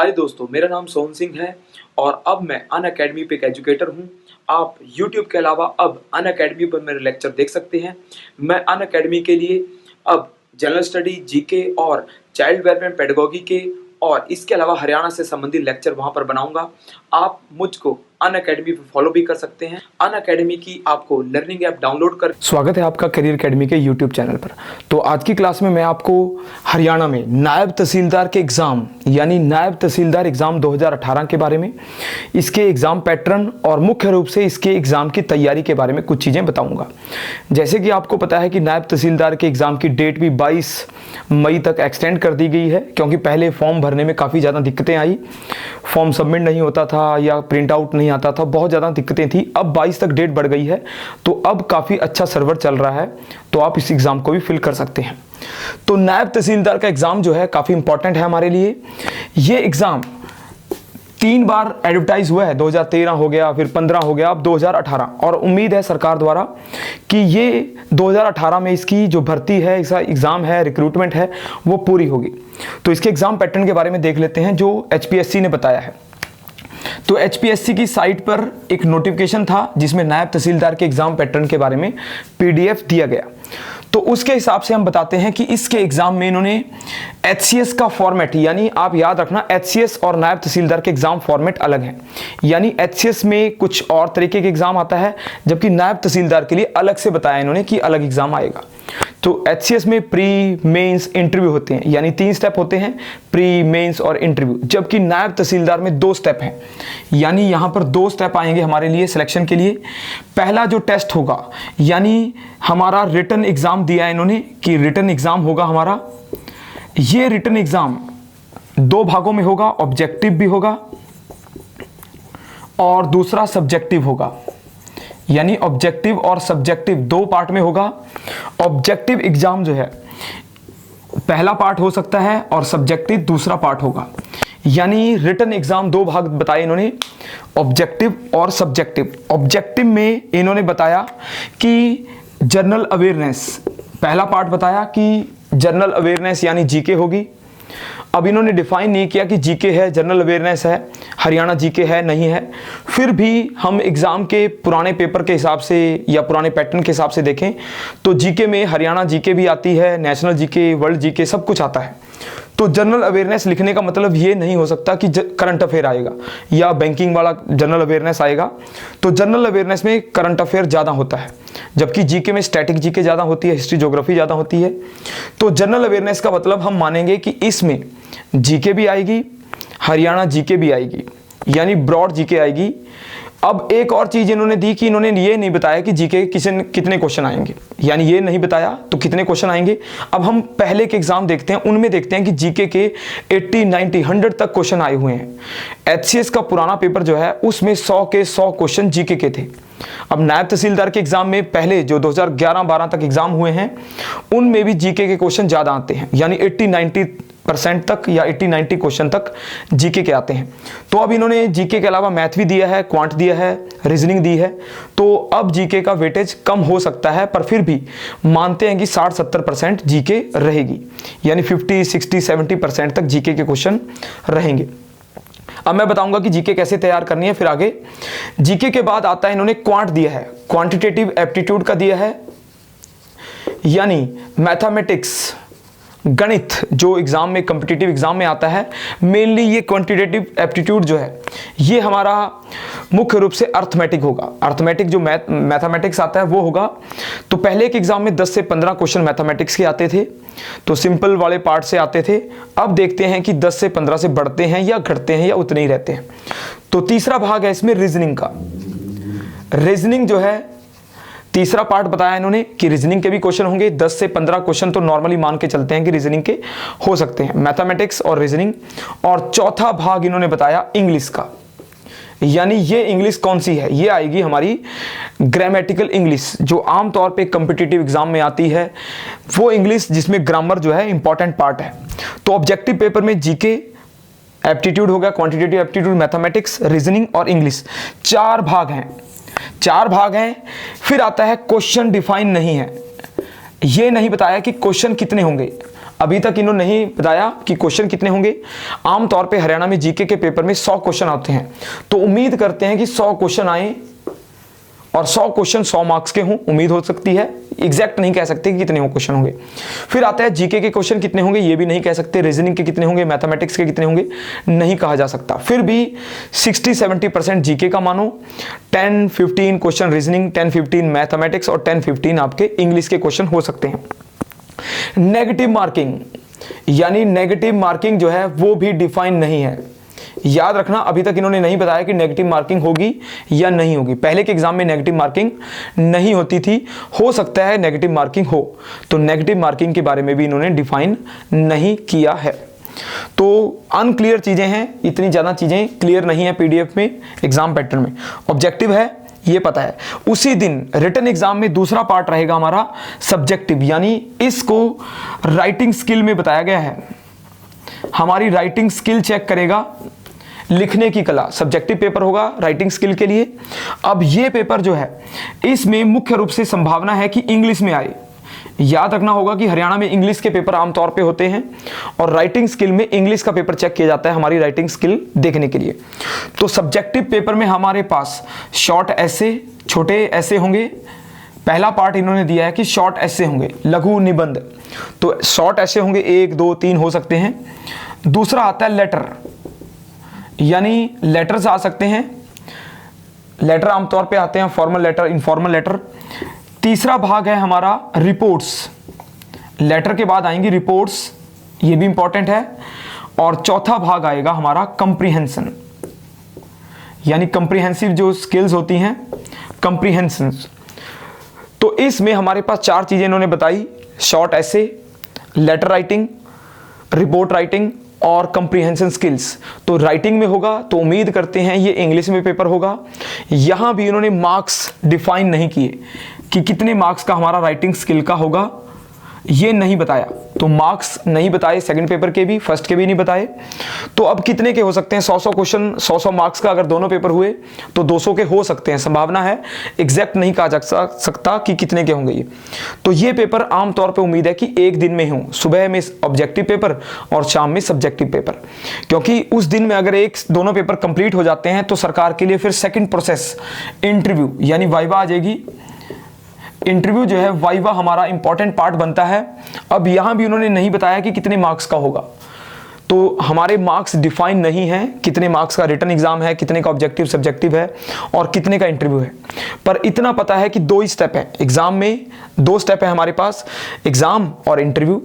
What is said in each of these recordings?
हाय दोस्तों, मेरा नाम सोहन सिंह है और अब मैं अनअकैडमी पे एक एजुकेटर हूँ। आप YouTube के अलावा अब अनअकैडमी पर मेरे लेक्चर देख सकते हैं। मैं अनअकैडमी के लिए अब जनरल स्टडी, जीके और चाइल्ड डेवलपमेंट पेडागोगी के और इसके अलावा हरियाणा से संबंधित लेक्चर वहाँ पर बनाऊंगा। आप मुझको अनअकैडमी पर फॉलो भी कर सकते हैं। अनअकैडमी की आपको लर्निंग ऐप डाउनलोड कर। स्वागत है आपका करियर अकेडमी के YouTube चैनल पर। तो आज की क्लास में मैं आपको हरियाणा में नायब तहसीलदार के एग्ज़ाम यानी नायब तहसीलदार एग्ज़ाम 2018 के बारे में, इसके एग्ज़ाम पैटर्न और मुख्य रूप से इसके एग्ज़ाम की तैयारी के बारे में कुछ चीज़ें बताऊंगा। जैसे कि आपको पता है कि नायब तहसीलदार के एग्ज़ाम की डेट भी 22 मई तक एक्सटेंड कर दी गई है, क्योंकि पहले फॉर्म भरने में काफ़ी ज़्यादा दिक्कतें आई। फॉर्म सबमिट नहीं होता था या प्रिंट आउट नहीं आता था, बहुत ज़्यादा दिक्कतें थी। अब 22 तक डेट बढ़ गई है, तो अब काफ़ी अच्छा सर्वर चल रहा है, तो आप इस एग्ज़ाम को भी फिल कर सकते हैं। तो नायब तहसीलदार का एग्ज़ाम जो है काफ़ी इंपॉर्टेंट है हमारे लिए। ये एग्ज़ाम 3 बार एडवर्टाइज हुआ है, 2013 हो गया, फिर 15 हो गया, अब 2018, और उम्मीद है सरकार द्वारा कि ये 2018 में इसकी जो भर्ती है, इसका एग्ज़ाम है, रिक्रूटमेंट है, वो पूरी होगी। तो इसके एग्ज़ाम पैटर्न के बारे में देख लेते हैं जो HPSC ने बताया है। तो HPSC की साइट पर एक नोटिफिकेशन था जिसमें नायब तहसीलदार के एग्ज़ाम पैटर्न के बारे में PDF दिया गया। तो उसके हिसाब से हम बताते हैं कि इसके एग्ज़ाम में इन्होंने HCS का फॉर्मेट, यानी आप याद रखना HCS और नायब तहसीलदार के एग्ज़ाम फॉर्मेट अलग हैं। यानी HCS में कुछ और तरीके के एग्ज़ाम आता है, जबकि नायब तहसीलदार के लिए अलग से बताया इन्होंने कि अलग एग्ज़ाम आएगा। तो HCS में प्री, मेंस, इंटरव्यू होते हैं, यानी 3 स्टेप होते हैं, प्री, मेंस और इंटरव्यू। जबकि नायब तहसीलदार में 2 स्टेप हैं, यानी यहाँ पर 2 स्टेप आएंगे हमारे लिए सिलेक्शन के लिए। पहला जो टेस्ट होगा, यानी हमारा रिटन एग्ज़ाम दिया है इन्होंने कि रिटन एग्ज़ाम होगा हमारा। ये रिटन एग्ज़ाम 2 भागों में होगा, ऑब्जेक्टिव भी होगा और दूसरा सब्जेक्टिव होगा। यानी ऑब्जेक्टिव और सब्जेक्टिव 2 पार्ट में होगा। ऑब्जेक्टिव एग्जाम जो है पहला पार्ट हो सकता है और सब्जेक्टिव दूसरा पार्ट होगा। यानी रिटन एग्जाम 2 भाग बताए इन्होंने, ऑब्जेक्टिव और सब्जेक्टिव। ऑब्जेक्टिव में इन्होंने बताया कि जनरल अवेयरनेस, पहला पार्ट बताया कि जनरल अवेयरनेस यानी जीके होगी। अब इन्होंने डिफाइन नहीं किया कि जीके है, जनरल अवेयरनेस है, हरियाणा जीके है, नहीं है। फिर भी हम एग्ज़ाम के पुराने पेपर के हिसाब से या पुराने पैटर्न के हिसाब से देखें तो जीके में हरियाणा जीके भी आती है, नेशनल जीके, वर्ल्ड जीके, सब कुछ आता है। तो जनरल अवेयरनेस लिखने का मतलब ये नहीं हो सकता कि करंट अफेयर आएगा या बैंकिंग वाला जनरल अवेयरनेस आएगा। तो जनरल अवेयरनेस में करंट अफेयर ज़्यादा होता है, जबकि जीके में स्टैटिक जीके ज़्यादा होती है, हिस्ट्री ज्योग्राफी ज़्यादा होती है। तो जनरल अवेयरनेस का मतलब हम मानेंगे कि इसमें जीके भी आएगी, हरियाणा जीके भी आएगी, यानी ब्रॉड जीके आएगी। अब एक और चीज़ इन्होंने दी कि इन्होंने ये नहीं बताया कि जीके कितने क्वेश्चन आएंगे, यानी ये नहीं बताया तो कितने क्वेश्चन आएंगे। अब हम पहले के एग्जाम देखते हैं, उनमें देखते हैं कि जीके के 80, 90, 100 तक क्वेश्चन आए हुए हैं। HCS का पुराना पेपर जो है उसमें 100 के 100 क्वेश्चन जीके के थे। अब नायब तहसीलदार के एग्जाम में पहले जो 2011-12 तक एग्जाम हुए हैं उनमें भी जीके के क्वेश्चन ज़्यादा आते हैं, यानी 80-90% तक या 80-90 क्वेश्चन तक जीके के आते हैं। तो अब इन्होंने जीके के अलावा मैथ भी दिया है, क्वांट दिया है, रीजनिंग दी है। तो अब जीके का वेटेज कम हो सकता है, पर फिर भी मानते हैं कि 60-70% जीके रहेगी, यानी 50, 60, 70% तक जीके के क्वेश्चन रहेंगे। अब मैं बताऊंगा कि जीके कैसे तैयार करनी है। फिर आगे जीके के बाद आता है, इन्होंने क्वांट दिया है, क्वांटिटेटिव एप्टीट्यूड का दिया है, यानी मैथमेटिक्स, गणित जो एग्जाम में, कॉम्पिटिटिव एग्जाम में आता है। मेनली ये क्वांटिटेटिव एप्टीट्यूड जो है ये हमारा मुख्य रूप से अर्थमेटिक होगा। अर्थमेटिक जो मैथमेटिक्स आता है वो होगा। तो पहले के एग्जाम में 10 से 15 क्वेश्चन मैथमेटिक्स के आते थे, तो सिंपल वाले पार्ट से आते थे। अब देखते हैं कि 10 से 15 से बढ़ते हैं या घटते हैं या उतने ही रहते हैं। तो तीसरा भाग है इसमें रीजनिंग का। रीजनिंग जो है तीसरा पार्ट बताया इन्होंने कि रीजनिंग के भी क्वेश्चन होंगे। 10 से 15 क्वेश्चन तो नॉर्मली मान के चलते हैं कि रीजनिंग के हो सकते हैं, मैथमेटिक्स और रीजनिंग। और चौथा भाग इन्होंने बताया इंग्लिश का, यानी ये इंग्लिश कौन सी है, ये आएगी हमारी ग्रामेटिकल इंग्लिश, जो आमतौर पे कॉम्पिटिटिव एग्जाम में आती है। वो इंग्लिश जिसमें ग्रामर जो है इंपॉर्टेंट पार्ट है। तो ऑब्जेक्टिव पेपर में जीके, एप्टीट्यूड हो गया, क्वांटिटेटिव एप्टीट्यूड, मैथमेटिक्स, रीजनिंग और इंग्लिश, 4 भाग हैं। 4 भाग हैं। फिर आता है क्वेश्चन डिफाइन नहीं है, ये नहीं बताया कि क्वेश्चन कितने होंगे। अभी तक इन्होंने नहीं बताया कि क्वेश्चन कितने होंगे। आमतौर पे हरियाणा में जीके के पेपर में 100 क्वेश्चन आते हैं, तो उम्मीद करते हैं कि 100 क्वेश्चन आए और 100 क्वेश्चन 100 मार्क्स के हों, उम्मीद हो सकती है। एग्जैक्ट नहीं कह सकते कि कितने क्वेश्चन होंगे। फिर आता है जीके के क्वेश्चन कितने होंगे, ये भी नहीं कह सकते। रीजनिंग के कितने होंगे, मैथमेटिक्स के कितने होंगे, नहीं कहा जा सकता। फिर भी 60-70% जीके का मानो, 10-15 क्वेश्चन रीजनिंग, 10-15 मैथमेटिक्स और 10-15 आपके इंग्लिश के क्वेश्चन हो सकते हैं। नेगेटिव मार्किंग, यानी नेगेटिव मार्किंग जो है वो भी डिफाइन नहीं है। याद रखना, अभी तक इन्होंने नहीं बताया कि नेगेटिव मार्किंग होगी या नहीं होगी। पहले के एग्जाम में नेगेटिव मार्किंग नहीं होती थी, हो सकता है नेगेटिव मार्किंग हो, तो नेगेटिव मार्किंग के बारे में भी इन्होंने डिफाइन नहीं किया है। तो अनक्लियर चीजें हैं, इतनी ज्यादा चीजें क्लियर नहीं है पीडीएफ में, एग्जाम पैटर्न में। ऑब्जेक्टिव है ये पता है। उसी दिन रिटन एग्जाम में दूसरा पार्ट रहेगा हमारा सब्जेक्टिव, यानी इसको राइटिंग स्किल में बताया गया है। हमारी राइटिंग स्किल चेक करेगा, लिखने की कला। सब्जेक्टिव पेपर होगा राइटिंग स्किल के लिए। अब ये पेपर जो है इसमें मुख्य रूप से संभावना है कि इंग्लिश में आए। याद रखना होगा कि हरियाणा में इंग्लिश के पेपर आमतौर पे होते हैं और राइटिंग स्किल में इंग्लिश का पेपर चेक किया जाता है हमारी राइटिंग स्किल देखने के लिए। तो सब्जेक्टिव पेपर में हमारे पास शॉर्ट ऐसे, छोटे ऐसे होंगे। पहला पार्ट इन्होंने दिया है कि शॉर्ट ऐसे होंगे, लघु निबंध। तो शॉर्ट ऐसे होंगे 1, 2, 3 हो सकते हैं। दूसरा आता है लेटर, यानी लेटर्स आ सकते हैं। लेटर आमतौर पे आते हैं फॉर्मल लेटर, इनफॉर्मल लेटर। तीसरा भाग है हमारा रिपोर्ट्स, लेटर के बाद आएंगी रिपोर्ट्स, ये भी इंपॉर्टेंट है। और चौथा भाग आएगा हमारा कंप्रीहेंशन, यानी कंप्रीहेंसिव जो स्किल्स होती हैं, कंप्रीहेंशन। तो इसमें हमारे पास 4 चीजें इन्होंने बताई, शॉर्ट ऐसे, लेटर राइटिंग, रिपोर्ट राइटिंग और कंप्रीहेंशन स्किल्स। तो राइटिंग में होगा, तो उम्मीद करते हैं ये इंग्लिश में पेपर होगा। यहां भी इन्होंने मार्क्स डिफाइन नहीं किए कि कितने मार्क्स का हमारा राइटिंग स्किल का होगा, ये नहीं बताया। तो मार्क्स नहीं बताए, सेकंड पेपर के भी, फर्स्ट के भी नहीं बताए। तो अब कितने के हो सकते हैं, 100-100 क्वेश्चन, 100-100 मार्क्स का अगर दोनों पेपर हुए तो 200 के हो सकते हैं, संभावना है। एग्जैक्ट नहीं कहा जा सकता कि कितने के होंगे ये। तो ये पेपर आमतौर पे उम्मीद है कि एक दिन में हो, सुबह में ऑब्जेक्टिव पेपर और शाम में सब्जेक्टिव पेपर, क्योंकि उस दिन में अगर दोनों पेपर कंप्लीट हो जाते हैं तो सरकार के लिए फिर सेकेंड प्रोसेस इंटरव्यू यानी वाइवा आ जाएगी। इंटरव्यू जो है वाइवा हमारा इंपॉर्टेंट पार्ट बनता है। अब यहां भी उन्होंने नहीं बताया कि कितने मार्क्स का होगा, तो हमारे मार्क्स डिफाइन नहीं है, कितने मार्क्स का रिटन एग्जाम है, कितने का ऑब्जेक्टिव सब्जेक्टिव है और कितने का इंटरव्यू है। पर इतना पता है कि 2 स्टेप है एग्जाम में, 2 स्टेप है हमारे पास, एग्जाम और इंटरव्यू।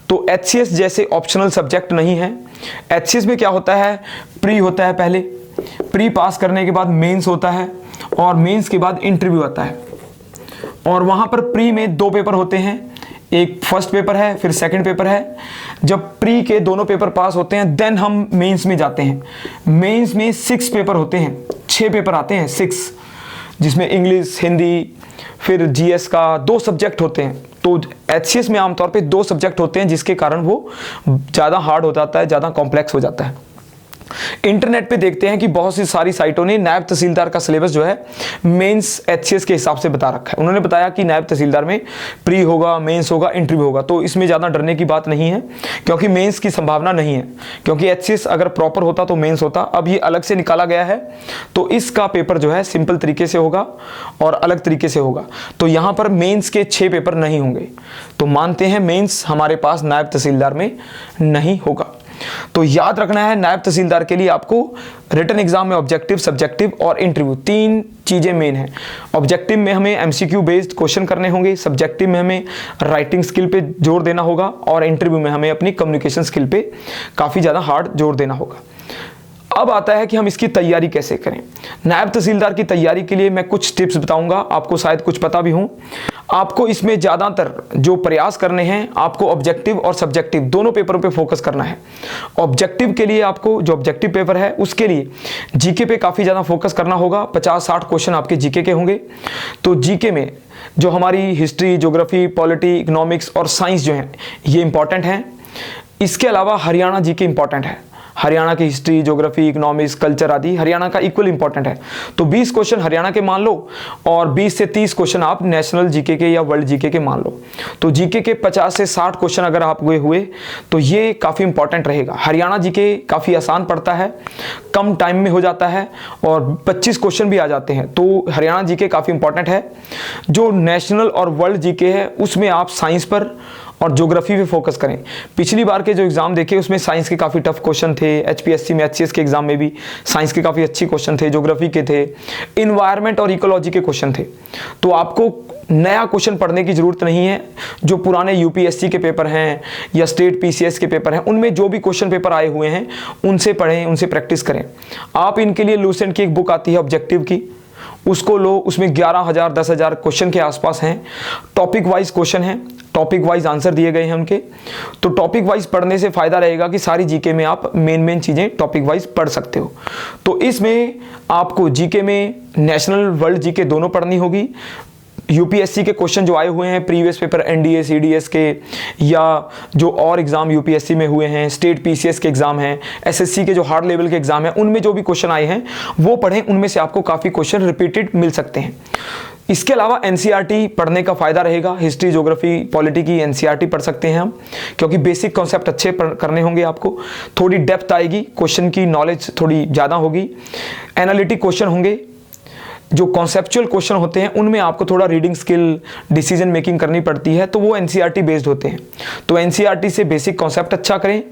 तो HCS जैसे ऑप्शनल सब्जेक्ट नहीं है। HCS में क्या होता है, प्री होता है, पहले प्री पास करने के बाद मेंस होता है और मेंस के बाद इंटरव्यू आता है। और वहां पर प्री में 2 पेपर होते हैं, एक फर्स्ट पेपर है फिर सेकंड पेपर है। जब प्री के दोनों पेपर पास होते हैं देन हम मेंस में जाते हैं। मेंस में 6 पेपर होते हैं, 6 पेपर आते हैं, 6, जिसमें इंग्लिश, हिंदी, फिर GS का 2 सब्जेक्ट होते हैं। तो HCS में आमतौर पे 2 सब्जेक्ट होते हैं, जिसके कारण वो ज़्यादा हार्ड हो जाता है, ज़्यादा कॉम्प्लेक्स हो जाता है। इंटरनेट पे देखते हैं कि बहुत सी सारी साइटों ने नायब तहसीलदार का सिलेबस जो है मेंस HCS के हिसाब से बता रखा है। उन्होंने बताया कि नायब तहसीलदार में प्री होगा, मेंस होगा, इंटरव्यू होगा। तो इसमें ज़्यादा डरने की बात नहीं है, क्योंकि मेंस की संभावना नहीं है, क्योंकि HCS अगर प्रॉपर होता तो मेंस होता। अब ये अलग से निकाला गया है, तो इसका पेपर जो है सिंपल तरीके से होगा और अलग तरीके से होगा। तो यहाँ पर मेंस के 6 पेपर नहीं होंगे, तो मानते हैं मेंस हमारे पास नायब तहसीलदार में नहीं होगा। तो याद रखना है, नायब तहसीलदार के लिए आपको रिटन एग्जाम में ऑब्जेक्टिव, सब्जेक्टिव और इंटरव्यू 3 चीजें मेन हैं। ऑब्जेक्टिव में हमें MCQ बेस्ड क्वेश्चन करने होंगे, सब्जेक्टिव में हमें राइटिंग स्किल पे जोर देना होगा और इंटरव्यू में हमें अपनी कम्युनिकेशन स्किल पे काफी ज्यादा हार्ड जोर देना होगा। अब आता है कि हम इसकी तैयारी कैसे करें। नायब तहसीलदार की तैयारी के लिए मैं कुछ टिप्स बताऊंगा, आपको शायद कुछ पता भी हो। आपको इसमें ज़्यादातर जो प्रयास करने हैं, आपको ऑब्जेक्टिव और सब्जेक्टिव दोनों पेपरों पे फोकस करना है। ऑब्जेक्टिव के लिए आपको जो ऑब्जेक्टिव पेपर है उसके लिए जीके पे काफ़ी ज़्यादा फोकस करना होगा। 50-60 क्वेश्चन आपके जीके के होंगे। तो जीके में जो हमारी हिस्ट्री, ज्योग्राफी, पॉलिटी, इकोनॉमिक्स और साइंस जो हैं ये इंपॉर्टेंट हैं। इसके अलावा हरियाणा जीके इंपॉर्टेंट है। हरियाणा की हिस्ट्री, ज्योग्राफी, इकोनॉमिक्स, कल्चर आदि हरियाणा का इक्वल इंपॉर्टेंट है। तो 20 क्वेश्चन हरियाणा के मान लो और 20 से 30 क्वेश्चन आप नेशनल जीके के या वर्ल्ड जीके के मान लो। तो जीके के 50 से 60 क्वेश्चन अगर आप हुए तो ये काफ़ी इंपॉर्टेंट रहेगा। हरियाणा जीके काफ़ी आसान पड़ता है, कम टाइम में हो जाता है और 25 क्वेश्चन भी आ जाते हैं। तो हरियाणा जीके काफ़ी इंपॉर्टेंट है। जो नेशनल और वर्ल्ड जीके है उसमें आप साइंस पर और ज्योग्राफी पे फोकस करें। पिछली बार के जो एग्जाम देखे उसमें साइंस के काफ़ी टफ क्वेश्चन थे, एचपीएससी में, एचसीएस के एग्जाम में भी साइंस के काफ़ी अच्छे क्वेश्चन थे, ज्योग्राफी के थे, इन्वायरमेंट और इकोलॉजी के क्वेश्चन थे। तो आपको नया क्वेश्चन पढ़ने की ज़रूरत नहीं है। जो पुराने यूपीएससी के पेपर हैं या स्टेट पीसीएस के पेपर हैं उनमें जो भी क्वेश्चन पेपर आए हुए हैं उनसे पढ़ें, उनसे प्रैक्टिस करें। आप इनके लिए लूसेंट की एक बुक आती है ऑब्जेक्टिव की, उसको लो। उसमें 11,000 10,000 क्वेश्चन के आसपास हैं। टॉपिक वाइज क्वेश्चन हैं, टॉपिक वाइज आंसर दिए गए हैं उनके। तो टॉपिक वाइज पढ़ने से फ़ायदा रहेगा कि सारी जीके में आप मेन चीज़ें टॉपिक वाइज पढ़ सकते हो। तो इसमें आपको जीके में नेशनल वर्ल्ड जीके दोनों पढ़नी होगी। यूपीएससी के क्वेश्चन जो आए हुए हैं प्रीवियस पेपर एनडीए सीडीएस के या जो और एग्ज़ाम यूपीएससी में हुए हैं, स्टेट पीसीएस के एग्ज़ाम हैं, एसएससी के जो हार्ड लेवल के एग्ज़ाम हैं, उनमें जो भी क्वेश्चन आए हैं वो पढ़ें। उनमें से आपको काफ़ी क्वेश्चन रिपीटेड मिल सकते हैं। इसके अलावा एनसीईआरटी पढ़ने का फ़ायदा रहेगा। हिस्ट्री, ज्योग्राफी, पॉलिटी की एनसीईआरटी पढ़ सकते हैं हम, क्योंकि बेसिक कॉन्सेप्ट अच्छे करने होंगे आपको। थोड़ी डेप्थ आएगी, क्वेश्चन की नॉलेज थोड़ी ज़्यादा होगी, एनालिटिक क्वेश्चन होंगे। जो कॉन्सेप्चुअल क्वेश्चन होते हैं उनमें आपको थोड़ा रीडिंग स्किल, डिसीजन मेकिंग करनी पड़ती है, तो वो एनसीईआरटी बेस्ड होते हैं। तो एनसीईआरटी से बेसिक कॉन्सेप्ट अच्छा करें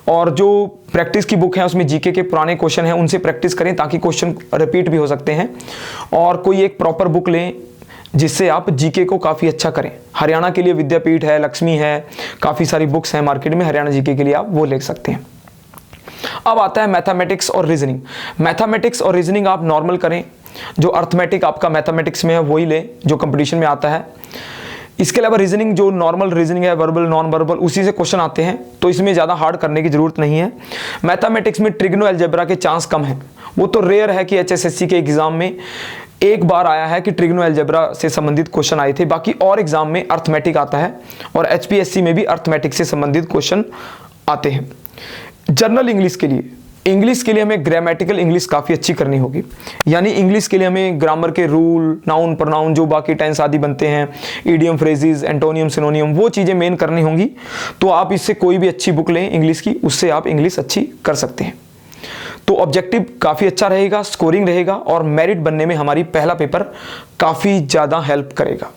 और जो प्रैक्टिस की बुक है उसमें जीके के पुराने क्वेश्चन हैं उनसे प्रैक्टिस करें ताकि क्वेश्चन रिपीट भी हो सकते हैं। और कोई एक प्रॉपर बुक लें जिससे आप जीके को काफ़ी अच्छा करें। हरियाणा के लिए विद्यापीठ है, लक्ष्मी है, काफ़ी सारी बुक्स हैं मार्केट में हरियाणा जीके के लिए, आप वो ले सकते हैं। अब आता है मैथमेटिक्स और रीजनिंग। मैथमेटिक्स और रीजनिंग आप नॉर्मल करें, जो अर्थमेटिक आपका मैथमेटिक्स में है वही ले जो कंपटीशन में आता है। इसके अलावा रीजनिंग जो नॉर्मल रीजनिंग है, वर्बल, नॉन वर्बल, उसी से क्वेश्चन आते हैं, तो इसमें ज़्यादा हार्ड करने की ज़रूरत नहीं है। मैथमेटिक्स में ट्रिग्नो अलजेब्रा के चांस कम है। वो तो रेयर है कि एचएसएससी के एग्ज़ाम में एक बार आया है कि ट्रिग्नो अलजेब्रा से संबंधित क्वेश्चन आए थे, बाकी और एग्ज़ाम में अर्थमेटिक आता है और एचपीएससी में भी अर्थमेटिक से संबंधित क्वेश्चन आते हैं। जर्नल इंग्लिश के लिए हमें ग्रामेटिकल इंग्लिश काफ़ी अच्छी करनी होगी। यानी इंग्लिश के लिए हमें ग्रामर के रूल, नाउन, प्रोनाउन, जो बाकी टेंस आदि बनते हैं, इडियम, फ्रेजेस, एंटोनियम, सिनोनियम, वो चीज़ें मेन करनी होंगी। तो आप इससे कोई भी अच्छी बुक लें इंग्लिश की, उससे आप इंग्लिश अच्छी कर सकते हैं। तो ऑब्जेक्टिव काफ़ी अच्छा रहेगा, स्कोरिंग रहेगा और मेरिट बनने में हमारी पहला पेपर काफ़ी ज़्यादा हेल्प करेगा।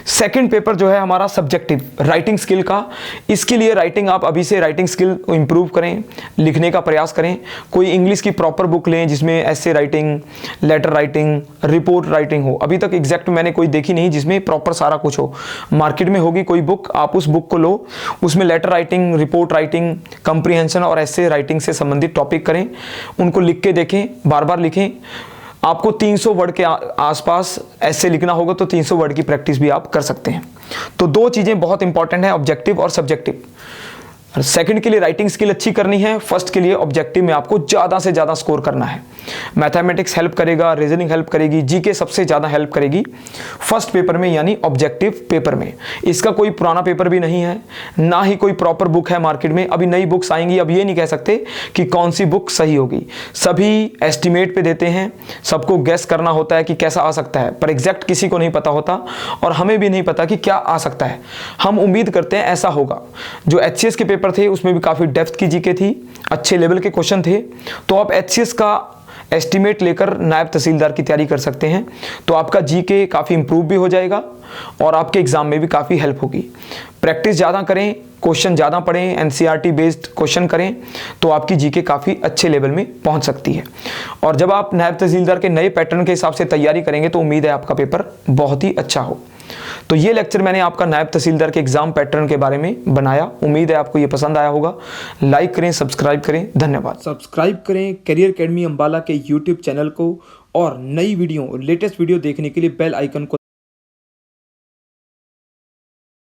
सेकंड पेपर जो है हमारा सब्जेक्टिव राइटिंग स्किल का, इसके लिए राइटिंग आप अभी से राइटिंग स्किल इंप्रूव करें, लिखने का प्रयास करें। कोई इंग्लिश की प्रॉपर बुक लें जिसमें ऐसे writing, letter writing, report writing हो। अभी तक एग्जैक्ट मैंने कोई देखी नहीं जिसमें प्रॉपर सारा कुछ हो। मार्केट में होगी कोई बुक, आप उस बुक को लो, उसमें letter writing, report writing, comprehension और ऐसे राइटिंग से संबंधित टॉपिक करें, उनको लिख के देखें, बार बार लिखें। आपको 300 वर्ड के आसपास ऐसे लिखना होगा तो 300 वर्ड की प्रैक्टिस भी आप कर सकते हैं। तो दो चीज़ें बहुत इंपॉर्टेंट हैं, ऑब्जेक्टिव और सब्जेक्टिव। सेकंड के लिए राइटिंग स्किल अच्छी करनी है, फर्स्ट के लिए ऑब्जेक्टिव में आपको ज़्यादा से ज़्यादा स्कोर करना है। मैथमेटिक्स हेल्प करेगा, रीजनिंग हेल्प करेगी, जीके सबसे ज़्यादा हेल्प करेगी फर्स्ट पेपर में यानी ऑब्जेक्टिव पेपर में। इसका कोई पुराना पेपर भी नहीं है, ना ही कोई प्रॉपर बुक है मार्केट में। अभी नई बुक्स आएंगी, अब ये नहीं कह सकते कि कौन सी बुक सही होगी। सभी एस्टिमेट पे देते हैं, सबको गेस करना होता है कि कैसा आ सकता है, पर एग्जैक्ट किसी को नहीं पता होता और हमें भी नहीं पता कि क्या आ सकता है। हम उम्मीद करते हैं ऐसा होगा। जो एचसीएस के पेपर थे उसमें भी काफ़ी डेप्थ की जीके थी, अच्छे लेवल के क्वेश्चन थे। तो आप एचसीएस का एस्टीमेट लेकर नायब तहसीलदार की तैयारी कर सकते हैं, तो आपका जीके काफ़ी इंप्रूव भी हो जाएगा और आपके एग्जाम में भी काफ़ी हेल्प होगी। प्रैक्टिस ज़्यादा करें, क्वेश्चन ज़्यादा पढ़ें, एनसीईआरटी बेस्ड क्वेश्चन करें, तो आपकी जीके काफ़ी अच्छे लेवल में पहुंच सकती है। और जब आप नायब तहसीलदार के नए पैटर्न के हिसाब से तैयारी करेंगे तो उम्मीद है आपका पेपर बहुत ही अच्छा हो। तो ये लेक्चर मैंने आपका नायब तहसीलदार के एग्जाम पैटर्न के बारे में बनाया। उम्मीद है आपको ये पसंद आया होगा। लाइक करें, सब्सक्राइब करें। धन्यवाद। सब्सक्राइब करें करियर एकेडमी अंबाला के यूट्यूब चैनल को और नई वीडियो, लेटेस्ट वीडियो देखने के लिए बेल आइकन को